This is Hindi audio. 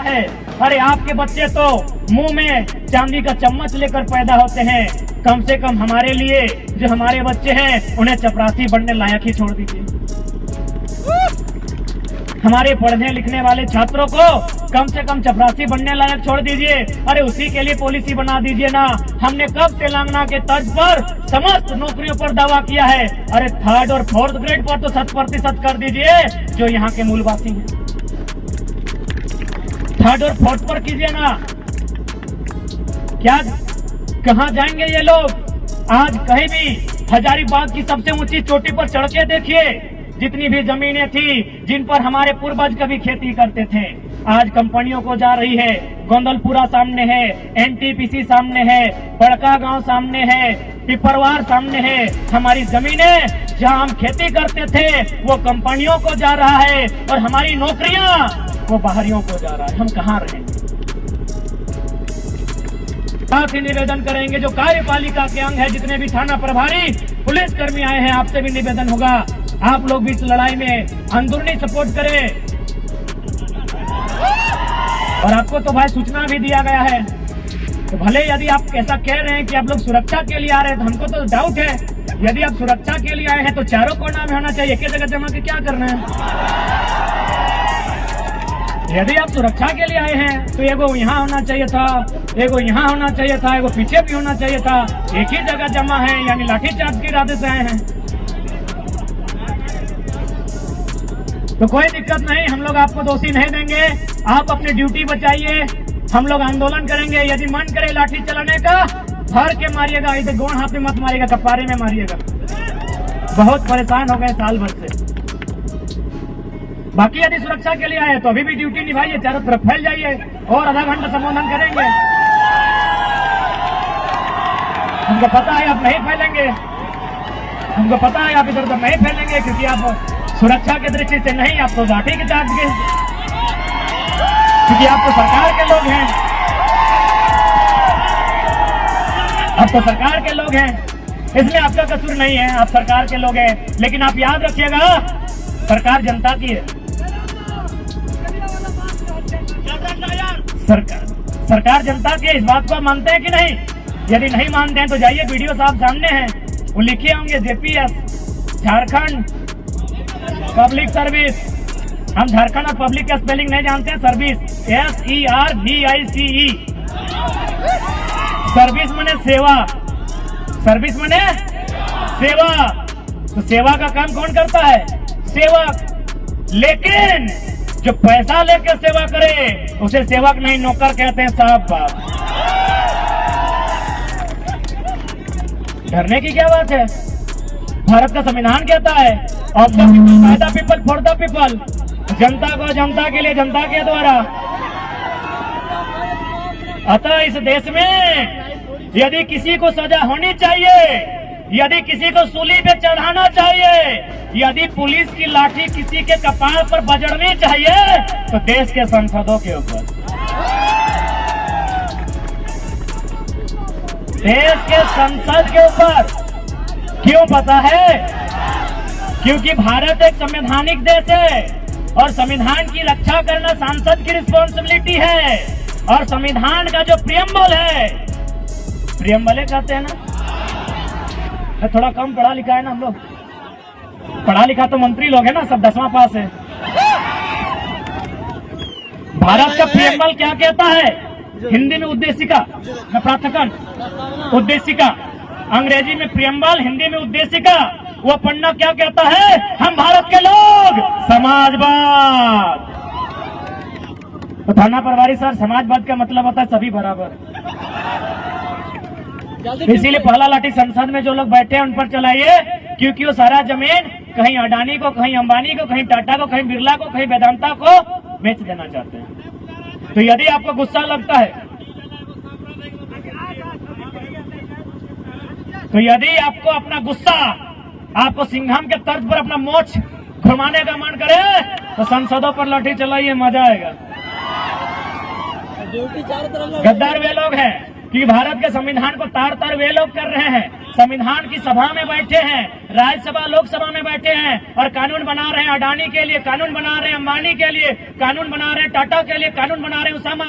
है। अरे आपके बच्चे तो मुंह में चांदी का चम्मच लेकर पैदा होते हैं, कम से कम हमारे लिए जो हमारे बच्चे हैं उन्हें चपरासी बनने लायक ही छोड़ दीजिए। हमारे पढ़ने लिखने वाले छात्रों को कम से कम चपरासी बनने लायक छोड़ दीजिए। अरे उसी के लिए पॉलिसी बना दीजिए ना। हमने कब तेलंगाना के तर्ज पर समस्त नौकरियों पर दावा किया है। अरे 3rd और 4th ग्रेड पर तो 100% कर दीजिए जो यहाँ के मूलवासी हैं। 3rd और 4th पर कीजिए ना। क्या कहाँ जाएंगे ये लोग? आज कहीं भी हजारीबाग की सबसे ऊंची चोटी पर चढ़ के देखिए, जितनी भी जमीनें थी जिन पर हमारे पूर्वज कभी खेती करते थे, आज कंपनियों को जा रही है। गोंदलपुरा सामने है, एनटीपीसी सामने है, बड़का गांव सामने है, पिपरवार सामने है। हमारी जमीनें जहां हम खेती करते थे वो कंपनियों को जा रहा है और हमारी नौकरियां वो बाहरियों को जा रहा है। हम कहाँ रहेंगे? साथ ही निवेदन करेंगे जो कार्यपालिका के अंग है, जितने भी थाना प्रभारी पुलिस कर्मी आए हैं, आपसे भी निवेदन होगा आप लोग भी इस लड़ाई में अंदरूनी सपोर्ट करें। और आपको तो भाई सूचना भी दिया गया है, तो भले यदि आप ऐसा कह रहे हैं कि आप लोग सुरक्षा के लिए आ रहे हैं, तो हमको तो डाउट है। यदि आप सुरक्षा के लिए आए हैं तो चारों कोना में होना चाहिए, एक ही जगह जमा के क्या करना है? यदि आप सुरक्षा के लिए आए हैं तो एगो यहाँ होना चाहिए था, एगो यहाँ होना चाहिए था, एगो पीछे भी होना चाहिए था। एक ही जगह जमा है, यानी लाठीचार्ज के इरादे से आए हैं। तो कोई दिक्कत नहीं, हम लोग आपको दोषी नहीं देंगे। आप अपनी ड्यूटी बचाइए, हम लोग आंदोलन करेंगे। यदि मन करे लाठी चलाने का, भर के मारिएगा, इसे गोड़ हाथ में मत मारिएगा, कपारे में मारिएगा। बहुत परेशान हो गए साल भर से। बाकी यदि सुरक्षा के लिए आए तो अभी भी ड्यूटी निभाइए, चारों तरफ फैल जाइए और आधा घंटा संबोधन करेंगे। हमको पता है आप नहीं फैलेंगे, हमको पता है आप इधर उधर नहीं फैलेंगे, क्योंकि आप सुरक्षा की दृष्टि से नहीं, आप तो लाठी के चार्ज के, क्योंकि आप तो सरकार के लोग हैं, आप तो सरकार के लोग हैं, इसमें आपका कसूर नहीं है, आप सरकार के लोग हैं। लेकिन आप याद रखिएगा, सरकार जनता की है। सरकार जनता की है, इस बात को मानते हैं कि नहीं? यदि नहीं मानते हैं तो जाइए, वीडियो साहब सामने हैं, वो लिखे होंगे जेपीएस झारखंड पब्लिक सर्विस। हम झारखंड और पब्लिक का स्पेलिंग नहीं जानते हैं, सर्विस SERVICE। सर्विस मने सेवा, सर्विस मने सेवा। तो सेवा का काम कौन करता है? सेवक। लेकिन जो पैसा लेकर सेवा करे उसे सेवक नहीं, नौकर कहते हैं साहब बाप। डरने की क्या बात है? भारत का संविधान कहता है of the people, by the people, for the people. जनता को जनता के लिए, जनता के द्वारा। अतः इस देश में यदि किसी को सजा होनी चाहिए, यदि किसी को सूली पे चढ़ाना चाहिए, यदि पुलिस की लाठी किसी के कपार पर बजड़नी चाहिए, तो देश के सांसदों के ऊपर, देश के संसद के ऊपर। क्यों पता है? क्योंकि भारत एक संवैधानिक देश है और संविधान की रक्षा करना सांसद की रिस्पॉन्सिबिलिटी है। और संविधान का जो प्रियम्बल है, प्रियम्बल कहते हैं ना, थोड़ा कम पढ़ा लिखा है ना हम लोग, पढ़ा लिखा तो मंत्री लोग है ना, सब 10वां पास है। भारत का प्रियम्बल क्या कहता है? हिंदी में उद्देशिका, मैं प्रार्थकन, उद्देशिका, अंग्रेजी में प्रियम्बल, हिंदी में उद्देशिका। वो पढ़ना क्या कहता है? हम भारत के लोग समाजवाद। तो थाना प्रभारी सर, समाजवाद का मतलब होता है सभी बराबर। इसीलिए पहला लाठी संसद में जो लोग बैठे हैं उन पर चलाइए, क्योंकि वो सारा जमीन कहीं अडानी को, कहीं अंबानी को, कहीं टाटा को, कहीं बिरला को, कहीं वेदांता को बेच देना चाहते हैं। तो यदि आपको गुस्सा लगता है, तो यदि आपको अपना गुस्सा, आपको सिंघम के तर्ज पर अपना मोछ घुमाने का मन करे, तो संसदों पर लाठी चलाइए, मजा आएगा। गद्दार वे लोग हैं कि भारत के संविधान को तार तार वे लोग कर रहे हैं, संविधान की सभा में बैठे हैं, राज्यसभा लोकसभा में बैठे हैं और कानून बना रहे हैं। अडानी के लिए कानून बना रहे हैं, अंबानी के लिए कानून बना रहे हैं, टाटा के लिए कानून बना रहे हैं, उसामा